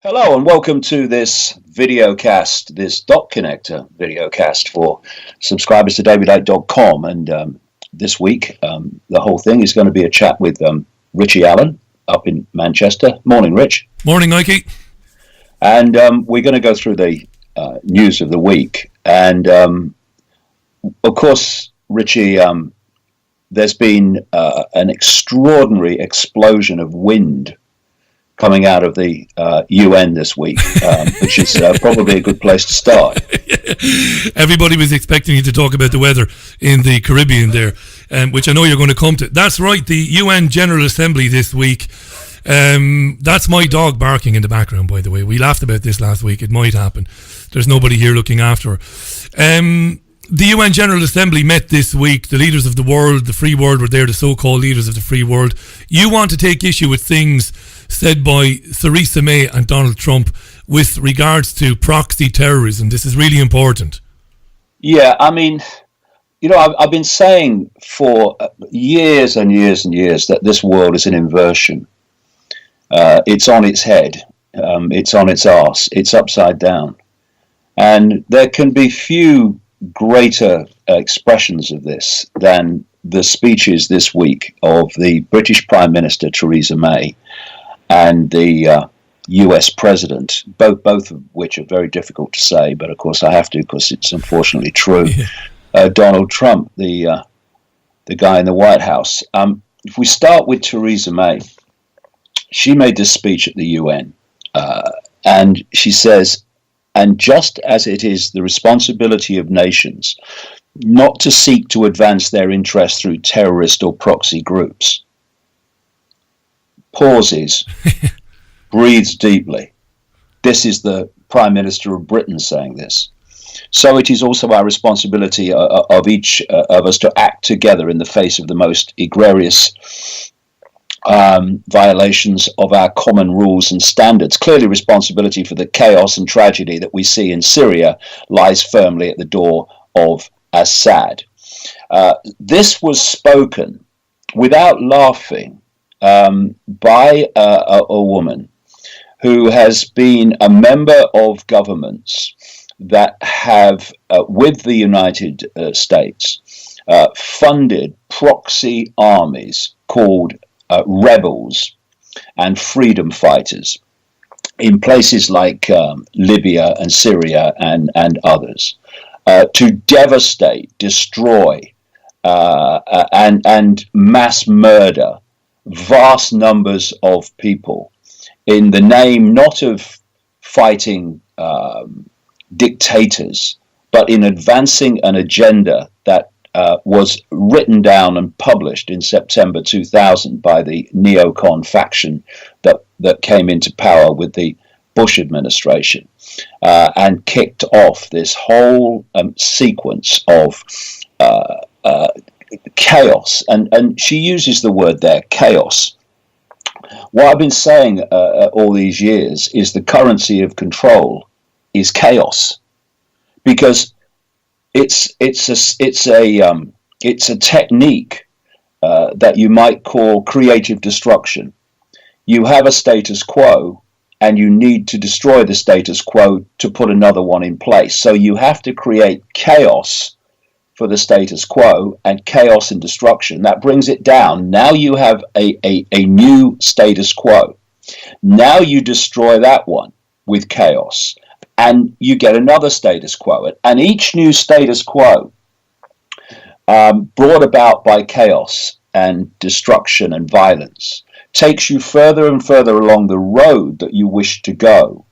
Hello and welcome to this video cast, this dot connector video cast for subscribers to davidite.com. And this week, the whole thing is going to be a chat with Richie Allen up in Manchester. Morning, Rich. Morning, Icke. And we're going to go through the news of the week. And of course, Richie, there's been an extraordinary explosion of wind coming out of the UN this week, which is probably a good place to start. Everybody was expecting you to talk about the weather in the Caribbean there, which I know you're going to come to. That's right, the UN General Assembly this week. That's my dog barking in the background, by the way. We laughed about this last week. It might happen. There's nobody here looking after her. The UN General Assembly met this week. The leaders of the world, the free world, were there, the so-called leaders of the free world. You want to take issue with things said by Theresa May and Donald Trump with regards to proxy terrorism. This is really important. Yeah, I mean, I've been saying for years and years and years that this world is an inversion. It's on its head. It's on its arse. It's upside down. And there can be few greater expressions of this than the speeches this week of the British Prime Minister Theresa May and the US President, both of which are very difficult to say, but of course I have to because it's unfortunately true. Yeah. Donald Trump, the guy in the White House. If we start with Theresa May, she made this speech at the UN, and she says, "And just as it is the responsibility of nations not to seek to advance their interests through terrorist or proxy groups," pauses, breathes deeply. This is the Prime Minister of Britain saying this. "So it is also our responsibility of each of us to act together in the face of the most egregious violations of our common rules and standards. Clearly, responsibility for the chaos and tragedy that we see in Syria lies firmly at the door of Assad." This was spoken without laughing by a woman who has been a member of governments that have, with the United States, funded proxy armies called rebels and freedom fighters in places like Libya and Syria and others, to devastate, destroy, and mass murder vast numbers of people in the name not of fighting dictators, but in advancing an agenda that was written down and published in September 2000 by the neocon faction that came into power with the Bush administration and kicked off this whole sequence of chaos. And she uses the word there, chaos. What I've been saying all these years is the currency of control is chaos, because it's a technique that you might call creative destruction. You have a status quo, and you need to destroy the status quo to put another one in place. So you have to create chaos for the status quo and chaos and destruction. That brings it down. Now you have a new status quo. Now you destroy that one with chaos, and you get another status quo. And each new status quo brought about by chaos and destruction and violence takes you further and further along the road that you wish to go.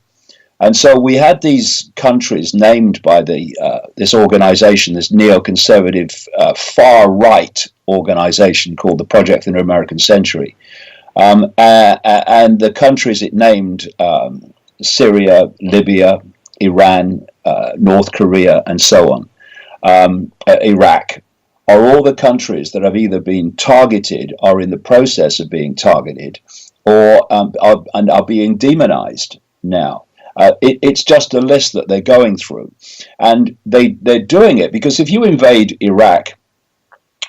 And so we had these countries named by this organization, this neoconservative far-right organization called the Project for the American Century. And the countries it named, Syria, Libya, Iran, North Korea, and so on, Iraq, are all the countries that have either been targeted, are in the process of being targeted, or are being demonized now. It's just a list that they're going through, and they're doing it because if you invade Iraq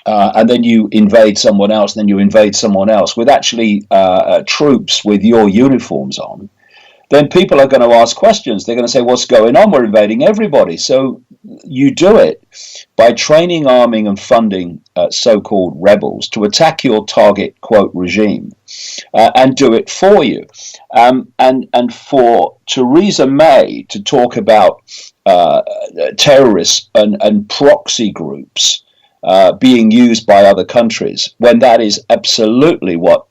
and then you invade someone else, then you invade someone else with actually troops with your uniforms on, then people are going to ask questions. They're going to say, what's going on? We're invading everybody. So you do it by training, arming, and funding so-called rebels to attack your target, quote, regime, and do it for you. And for Theresa May to talk about terrorists and proxy groups being used by other countries, when that is absolutely what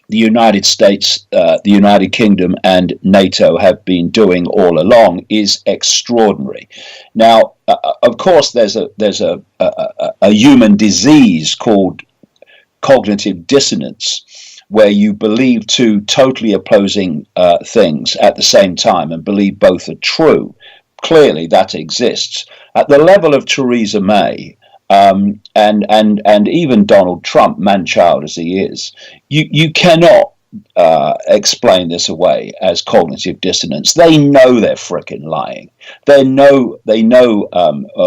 the United States, the United Kingdom, and NATO have been doing all along, is extraordinary. Now, of course, there's a human disease called cognitive dissonance, where you believe two totally opposing things at the same time and believe both are true. Clearly, that exists at the level of Theresa May. And even Donald Trump, man-child as he is, you cannot explain this away as cognitive dissonance. They know they're frickin' lying. They know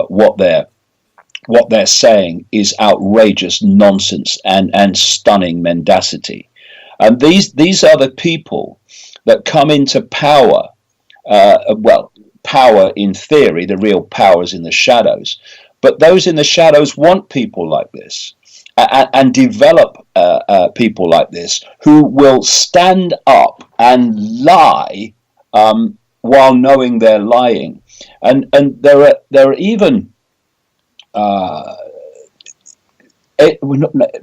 what they're saying is outrageous nonsense and stunning mendacity. And these are the people that come into power. Power in theory, the real power is in the shadows. But those in the shadows want people like this and develop people like this who will stand up and lie while knowing they're lying. And there are even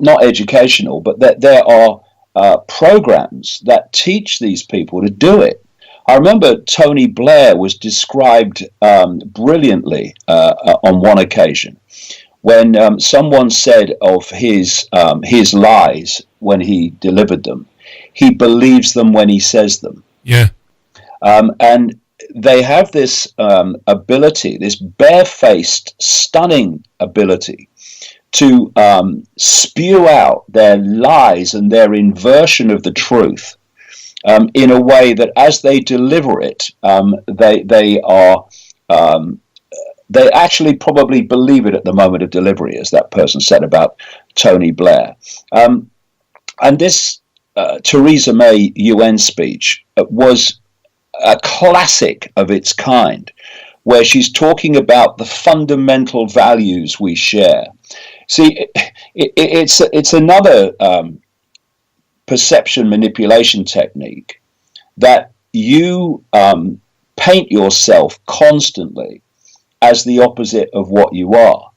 not educational, but there are programs that teach these people to do it. I remember Tony Blair was described brilliantly on one occasion when someone said of his lies when he delivered them, he believes them when he says them. Yeah. And they have this ability, this barefaced, stunning ability to spew out their lies and their inversion of the truth. In a way that, as they deliver it, they actually probably believe it at the moment of delivery, as that person said about Tony Blair. And this Theresa May UN speech was a classic of its kind, where she's talking about the fundamental values we share. See, it's another perception manipulation technique that you paint yourself constantly as the opposite of what you are.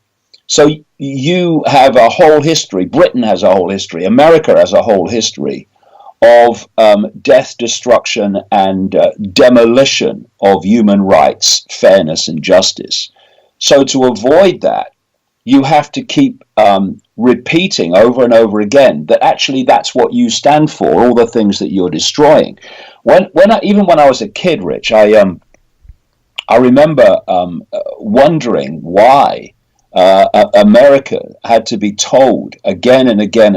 So you have a whole history, Britain has a whole history, America has a whole history of death, destruction, and demolition of human rights, fairness, and justice. So to avoid that, you have to keep repeating over and over again that actually that's what you stand for, all the things that you're destroying. Even when I was a kid, Rich, I remember wondering why America had to be told again and again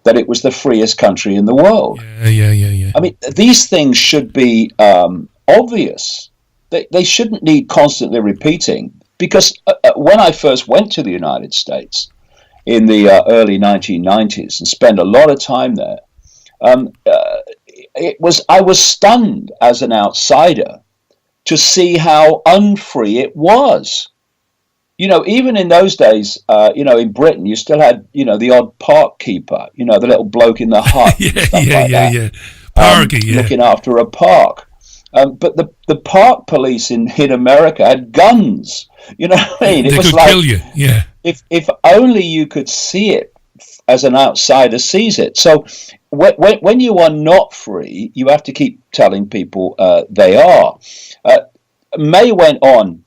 that it was the freest country in the world. Yeah. I mean, these things should be obvious. They shouldn't need constantly repeating. Because when I first went to the United States in the early 1990s and spent a lot of time there, I was stunned as an outsider to see how unfree it was. You know, even in those days, in Britain, you still had, the odd park keeper, the little bloke in the hut, Parky, looking after a park. But the park police in America had guns. You know what I mean? They could kill you. Yeah. If only you could see it as an outsider sees it. So when you are not free, you have to keep telling people they are. May went on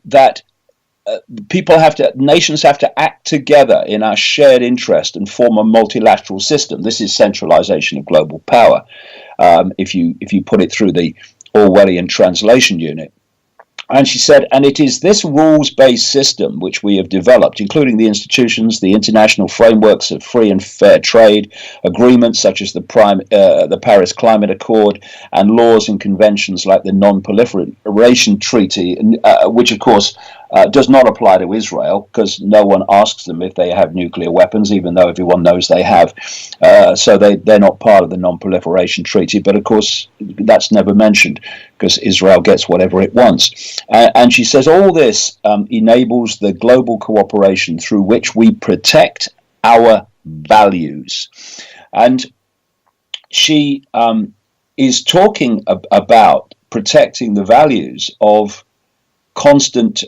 that nations have to act together in our shared interest and form a multilateral system. This is centralization of global power. If you put it through the Orwellian translation unit. And she said, and it is this rules-based system which we have developed, including the institutions, the international frameworks of free and fair trade, agreements such as the Paris Climate Accord, and laws and conventions like the Non-Proliferation Treaty, which, of course, does not apply to Israel because no one asks them if they have nuclear weapons, even though everyone knows they have. So they're not part of the Non-Proliferation Treaty. But, of course, that's never mentioned because Israel gets whatever it wants. And she says all this enables the global cooperation through which we protect our values. And she is talking about protecting the values of constant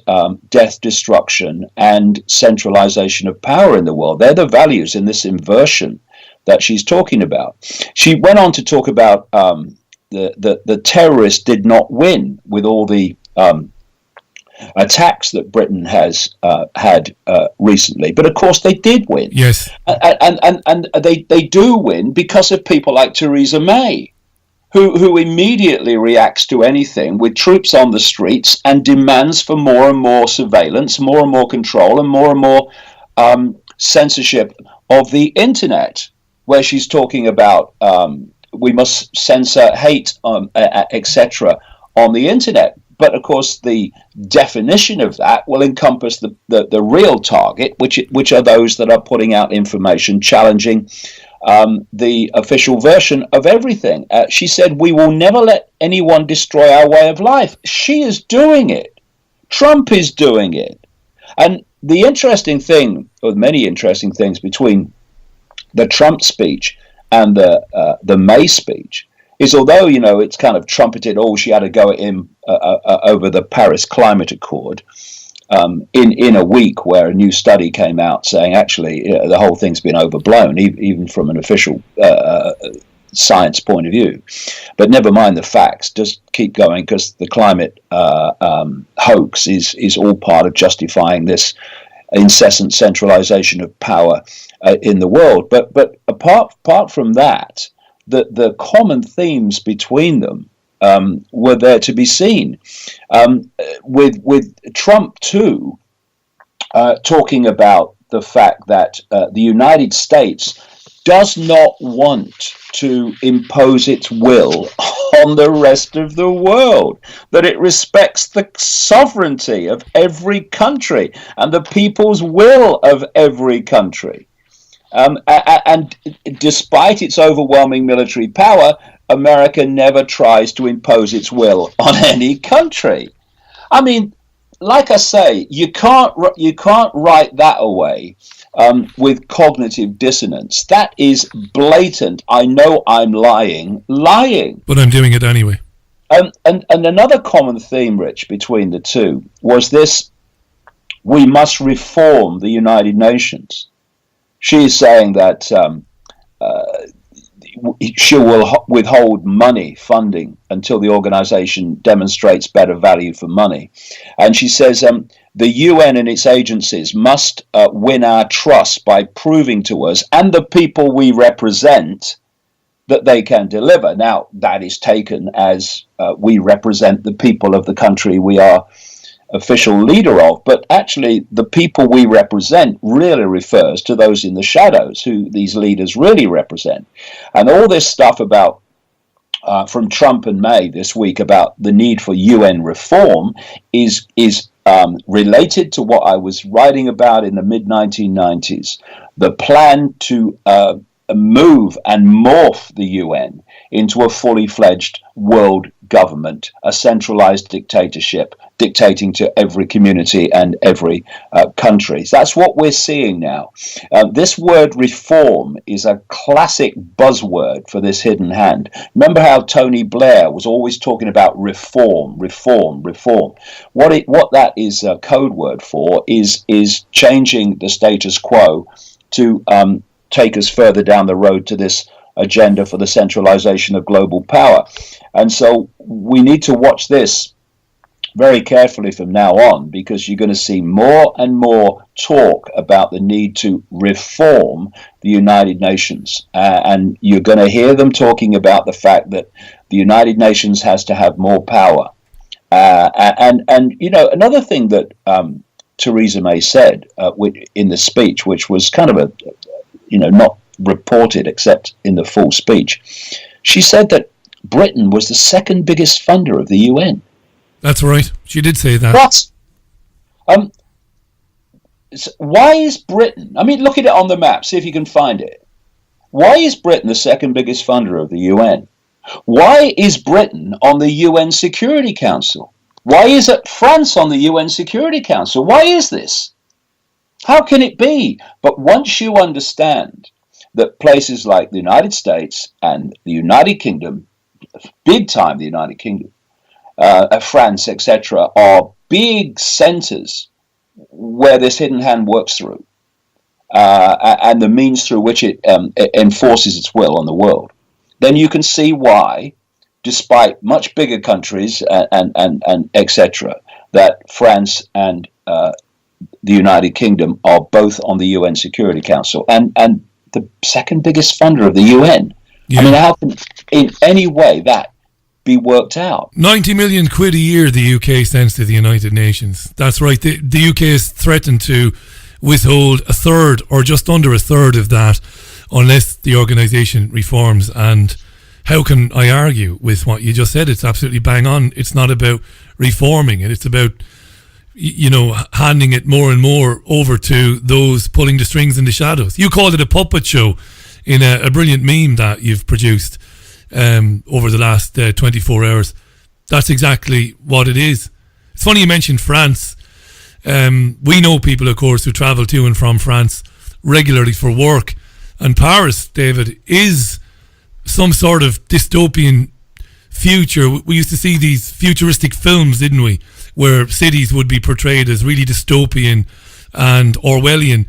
death, destruction, and centralization of power in the world. They're the values in this inversion that she's talking about. She went on to talk about the terrorists did not win with all the attacks that Britain has had recently. But of course they did win. Yes. And they do win because of people like Theresa May, who immediately reacts to anything with troops on the streets and demands for more and more surveillance, more and more control, and more censorship of the internet, where she's talking about we must censor hate, etc. on the internet. But of course, the definition of that will encompass the real target, which are those that are putting out information challenging the official version of everything. She said, we will never let anyone destroy our way of life. She is doing it. Trump is doing it. And the interesting thing, or many interesting things between the Trump speech and the May speech, is although, it's kind of trumpeted, she had a go at him over the Paris Climate Accord, in a week where a new study came out saying actually the whole thing's been overblown, even from an official science point of view. But never mind the facts, just keep going, because the climate hoax is all part of justifying this incessant centralization of power in the world. But apart from that, the common themes between them were there to be seen. With Trump too, talking about the fact that the United States does not want to impose its will on the rest of the world, that it respects the sovereignty of every country and the people's will of every country. And despite its overwhelming military power, America never tries to impose its will on any country. I mean, like I say, you can't write that away with cognitive dissonance. That is blatant. I know I'm lying, but I'm doing it anyway. And another common theme, Rich, between the two was this: we must reform the United Nations. She is saying that she will withhold money funding until the organization demonstrates better value for money. And she says the UN and its agencies must win our trust by proving to us and the people we represent that they can deliver. Now, that is taken as we represent the people of the country we are official leader of, but actually the people we represent really refers to those in the shadows who these leaders really represent. And all this stuff about from Trump and May this week about the need for UN reform is related to what I was writing about in the mid-1990s, the plan to move and morph the UN into a fully fledged world government, a centralized dictatorship dictating to every community and every country. That's what we're seeing now. This word reform is a classic buzzword for this hidden hand. Remember how Tony Blair was always talking about reform. What that is a code word for is changing the status quo to take us further down the road to this agenda for the centralization of global power. And so we need to watch this very carefully from now on, because you're going to see more and more talk about the need to reform the United Nations. And you're going to hear them talking about the fact that the United Nations has to have more power. And another thing that Theresa May said in the speech, which was kind of not reported except in the full speech, she said that Britain was the second biggest funder of the UN. That's right. She did say that. What? Why is Britain? I mean, look at it on the map. See if you can find it. Why is Britain the second biggest funder of the UN? Why is Britain on the UN Security Council? Why isn't France on the UN Security Council? Why is this? How can it be? But once you understand that places like the United States and the United Kingdom, big time the United Kingdom, France, etc., are big centres where this hidden hand works through, and the means through which it enforces its will on the world, then you can see why, despite much bigger countries and etc., that France and the United Kingdom are both on the UN Security Council and the second biggest funder of the UN. Yeah. I mean, how can in any way that be worked out? 90 million quid a year the UK sends to the United Nations. That's right. The UK has threatened to withhold a third or just under a third of that unless the organisation reforms. And how can I argue with what you just said? It's absolutely bang on. It's not about reforming it. It's about, handing it more and more over to those pulling the strings in the shadows. You called it a puppet show in a brilliant meme that you've produced over the last 24 hours. That's exactly what it is. It's funny you mentioned France. We know people, of course, who travel to and from France regularly for work. And Paris, David, is some sort of dystopian future. We used to see these futuristic films, didn't we, where cities would be portrayed as really dystopian and Orwellian.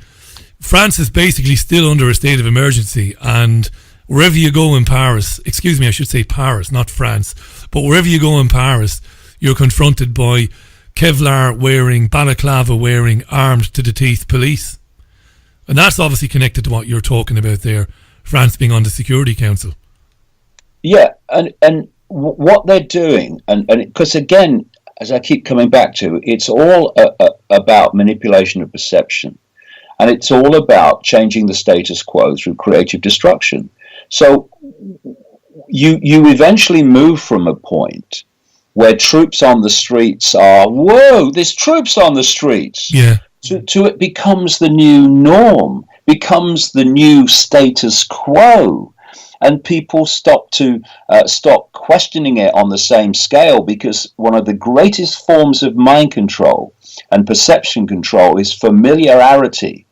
France is basically still under a state of emergency, and wherever you go in Paris, I should say Paris, not France, but wherever you go in Paris, you're confronted by Kevlar wearing, balaclava wearing, armed to the teeth police. And that's obviously connected to what you're talking about there, France being on the Security Council. Yeah, and what they're doing, and because again, as I keep coming back to, it's all about manipulation of perception. And it's all about changing the status quo through creative destruction. So you eventually move from a point where troops on the streets are, whoa, there's troops on the streets. Yeah. To it becomes the new norm, becomes the new status quo. And people stop questioning it on the same scale, because one of the greatest forms of mind control and perception control is familiarity.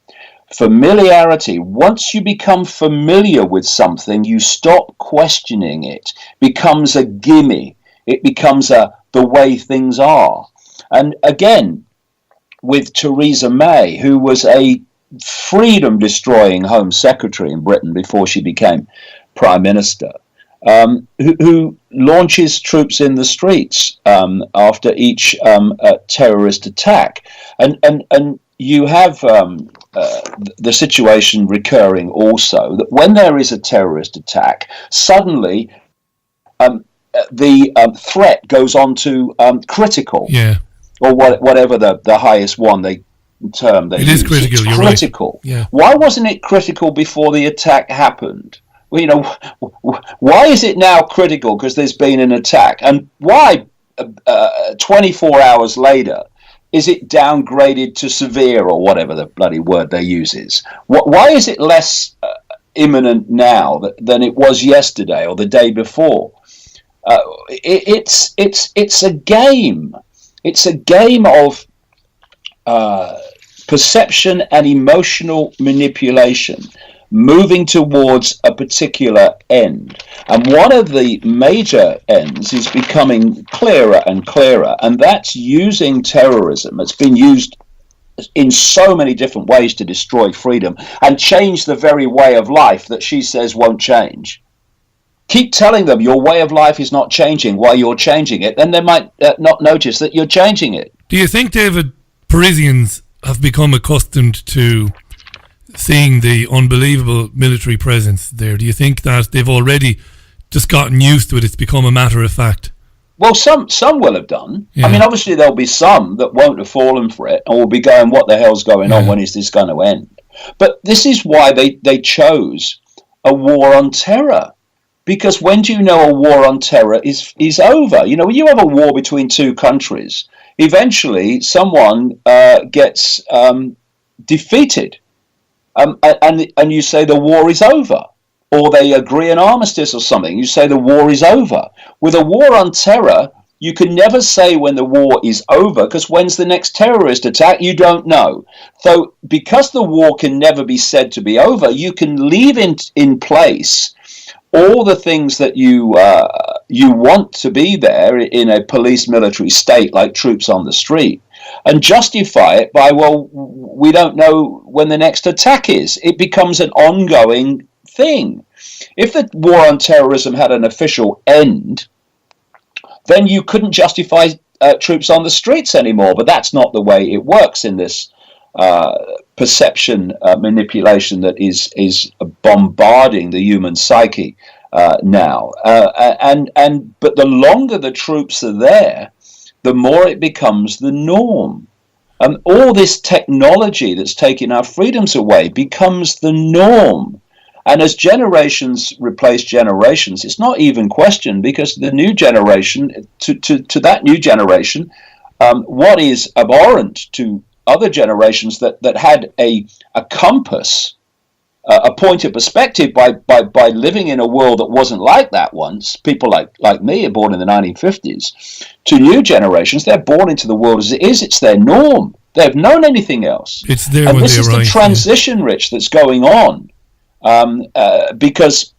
Familiarity. Once you become familiar with something, you stop questioning it. Becomes a gimme. It becomes the way things are. And again, with Theresa May, who was a freedom-destroying Home Secretary in Britain before she became Prime Minister, who launches troops in the streets after each terrorist attack, and you have the situation recurring also that when there is a terrorist attack, suddenly the threat goes on to critical, or whatever the highest one they term they use. It is critical. It's critical. Right. Yeah. Why wasn't it critical before the attack happened? Well, why is it now critical because there's been an attack? And why 24 hours later is it downgraded to severe, or whatever the bloody word they use is? Why is it less imminent now than it was yesterday or the day before? It's a game. It's a game of perception and emotional manipulation, moving towards a particular end. And one of the major ends is becoming clearer and clearer, and that's using terrorism. It's been used in so many different ways to destroy freedom and change the very way of life that she says won't change. Keep telling them your way of life is not changing while you're changing it, then they might not notice that you're changing it. Do you think, David, Parisians have become accustomed to seeing the unbelievable military presence there? Do you think that they've already just gotten used to it? It's become a matter of fact. Well, some will have done. Yeah. I mean, obviously there'll be some that won't have fallen for it and will be going, "What the hell's going on? Yeah. When is this going to end?" But this is why they chose a war on terror. Because when do you know a war on terror is over? You know, when you have a war between two countries, eventually someone gets defeated, and you say the war is over, or they agree an armistice or something. You say the war is over. With a war on terror, you can never say when the war is over, because when's the next terrorist attack? You don't know. So because the war can never be said to be over, you can leave in place all the things that you want to be there in a police military state, like troops on the street, and justify it by, well, we don't know when the next attack is. It becomes an ongoing thing. If the war on terrorism had an official end, then you couldn't justify troops on the streets anymore. But that's not the way it works in this perception manipulation that is bombarding the human psyche now. But the longer the troops are there, the more it becomes the norm. All this technology that's taking our freedoms away becomes the norm. And as generations replace generations, it's not even questioned, because the new generation, to that new generation, what is abhorrent to other generations that had a compass, a point of perspective by living in a world that wasn't like that once. People like me are born in the 1950s. To new generations, they're born into the world as it is. It's their norm. They've known anything else. It's there and when this they is arrive, the transition, Rich, that's going on. Because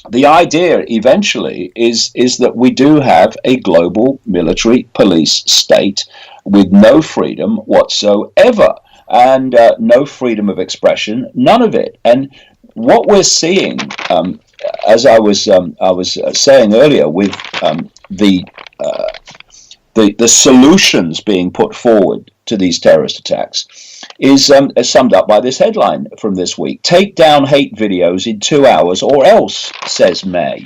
the idea eventually is that we do have a global military police state with no freedom whatsoever, and no freedom of expression, none of it. And what we're seeing, as I was saying earlier, with the solutions being put forward to these terrorist attacks, is summed up by this headline from this week: "Take down hate videos in 2 hours or else," says May.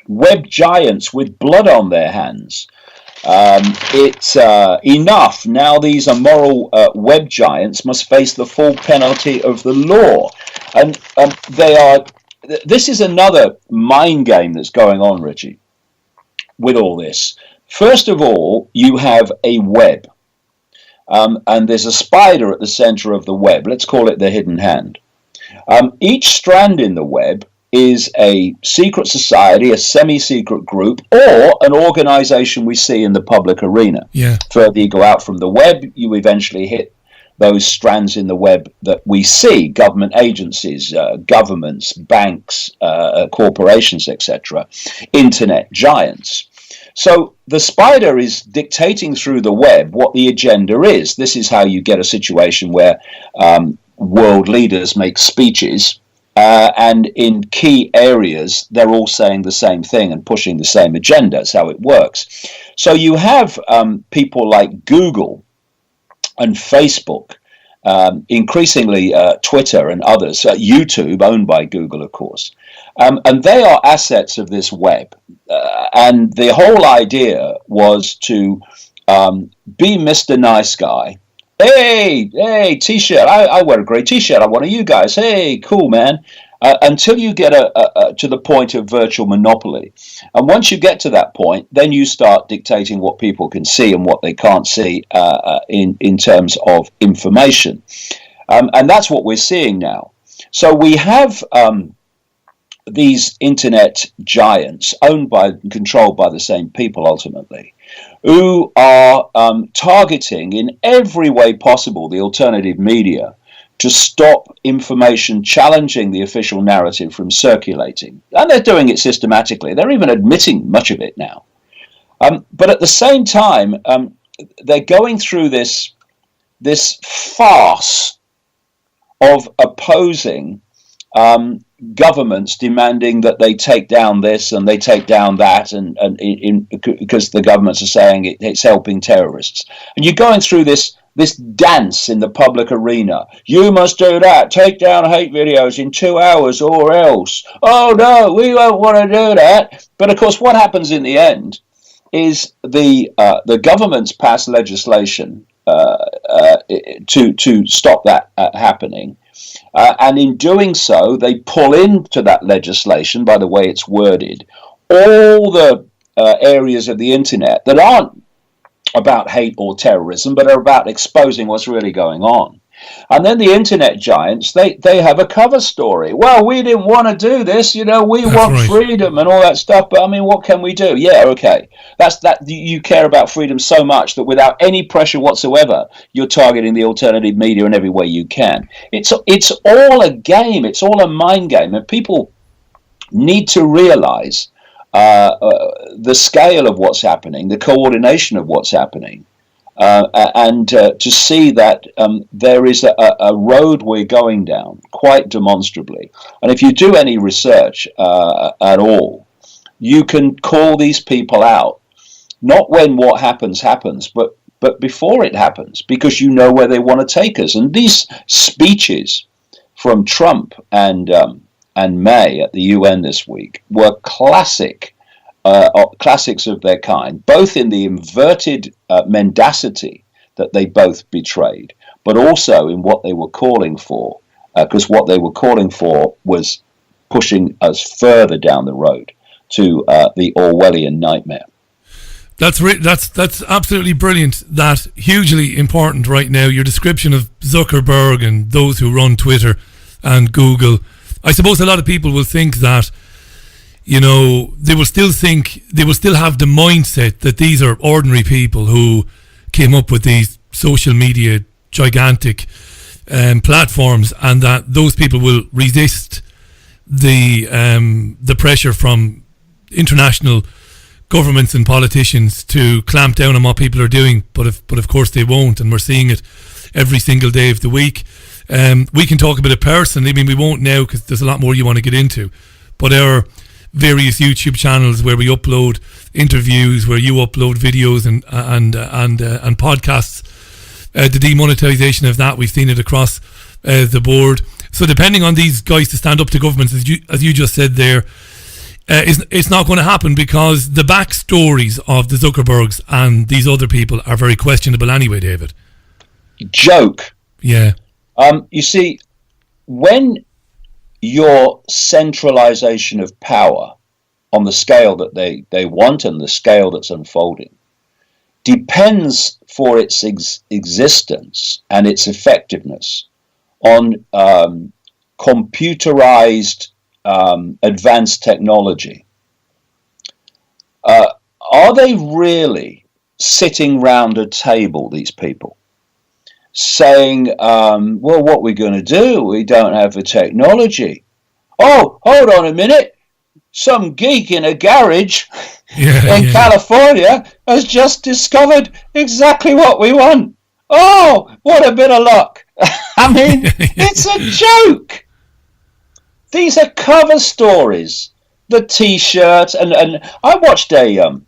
"Web giants with blood on their hands. It's enough. Now these immoral web giants must face the full penalty of the law." And they are. This is another mind game that's going on, Richie, with all this. First of all, you have a web. And there's a spider at the center of the web. Let's call it the hidden hand. Each strand in the web is a secret society, a semi-secret group, or an organization we see in the public arena. Yeah. Further you go out from the web, you eventually hit those strands in the web that we see: government agencies, governments, banks, corporations, etc., internet giants. So the spider is dictating through the web what the agenda is. This is how you get a situation where world leaders make speeches, and in key areas, they're all saying the same thing and pushing the same agenda. That's how it works. So you have people like Google and Facebook, increasingly Twitter and others, YouTube, owned by Google, of course. And they are assets of this web. And the whole idea was to be Mr. Nice Guy. Hey, T-shirt. I wear a great T-shirt. I'm one of you guys. Hey, cool, man. Until you get to the point of virtual monopoly. And once you get to that point, then you start dictating what people can see and what they can't see in terms of information. And that's what we're seeing now. So we have these internet giants, owned by and controlled by the same people ultimately, who are targeting in every way possible the alternative media to stop information challenging the official narrative from circulating. And they're doing it systematically. They're even admitting much of it now. But at the same time, they're going through this farce of opposing governments demanding that they take down this and they take down that, and because the governments are saying it's helping terrorists. And you're going through this dance in the public arena. You must do that. Take down hate videos in 2 hours or else. Oh no, we won't want to do that. But of course, what happens in the end is the government's passed legislation to stop that happening. And in doing so, they pull into that legislation, by the way it's worded, all the areas of the internet that aren't about hate or terrorism, but are about exposing what's really going on. And then the internet giants, they have a cover story. Well, we didn't want to do this, we want freedom and all that stuff. But I mean, what can we do? Yeah, okay. That's that. You care about freedom so much that without any pressure whatsoever, you're targeting the alternative media in every way you can. It's all a game. It's all a mind game, and people need to realize the scale of what's happening, the coordination of what's happening. And to see that there is a road we're going down quite demonstrably. And if you do any research at all, you can call these people out, not when what happens, but before it happens, because you know where they want to take us. And these speeches from Trump and May at the UN this week were classics of their kind, both in the inverted mendacity that they both betrayed, but also in what they were calling for, because what they were calling for was pushing us further down the road to the Orwellian nightmare. That's absolutely brilliant. That's hugely important right now. Your description of Zuckerberg and those who run Twitter and Google. I suppose a lot of people will think that, they will still have the mindset that these are ordinary people who came up with these social media gigantic platforms, and that those people will resist the pressure from international governments and politicians to clamp down on what people are doing. But of course they won't, and we're seeing it every single day of the week. We can talk about it personally. I mean, we won't now because there's a lot more you want to get into. But our various YouTube channels where we upload interviews, where you upload videos and podcasts, the demonetization of that, we've seen it across the board. So depending on these guys to stand up to governments, as you just said there, it's not going to happen, because the backstories of the Zuckerbergs and these other people are very questionable anyway, David. Joke. Yeah. You see, when your centralization of power on the scale that they want and the scale that's unfolding depends for its existence and its effectiveness on computerized advanced technology, are they really sitting round a table, these people, saying, well, what we're going to do, we don't have the technology. Oh, hold on a minute. Some geek in a garage in California has just discovered exactly what we want. Oh, what a bit of luck. I mean, it's a joke. These are cover stories. The T-shirts, and I watched a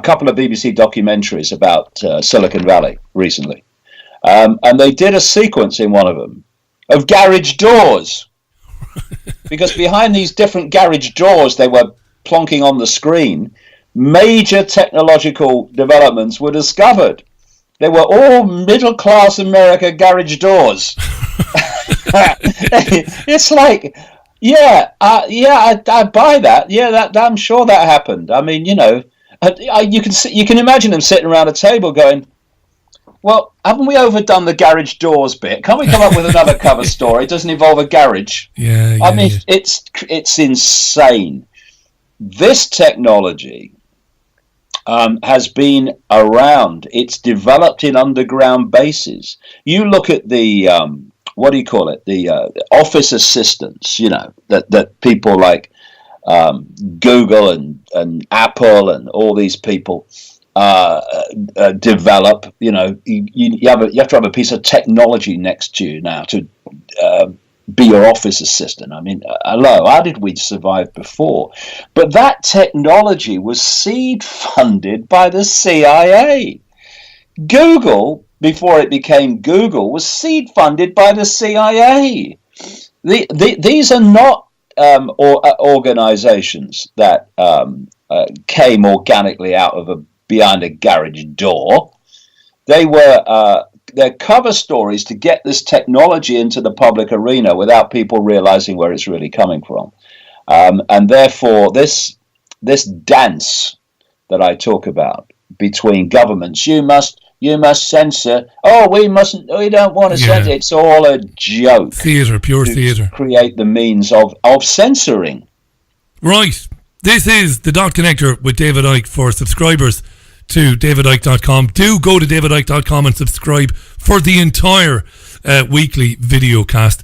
couple of BBC documentaries about Silicon Valley recently. And they did a sequence in one of them of garage doors, because behind these different garage doors they were plonking on the screen, major technological developments were discovered. They were all middle-class America garage doors. It's like, I buy that. Yeah, I'm sure that happened. I mean, you can imagine them sitting around a table going, well, haven't we overdone the garage doors bit? Can't we come up with another cover story? It doesn't involve a garage. I mean, it's insane. This technology has been around. It's developed in underground bases. You look at the what do you call it? The office assistants. That people like Google and Apple and all these people develop. You have to have a piece of technology next to you now to be your office assistant. I mean, hello, how did we survive before? But that technology was seed funded by the CIA. Google, before it became Google, was seed funded by the CIA. These are not organizations that came organically out of behind a garage door. They were their cover stories to get this technology into the public arena without people realizing where it's really coming from. And therefore, this dance that I talk about between governments, you must censor. Oh, we mustn't. We don't want to censor. It's all a joke. Theatre, pure theatre. Create the means of censoring. Right. This is the Dot Connector with David Icke for subscribers to davidicke.com. Do go to davidicke.com and subscribe for the entire weekly video cast.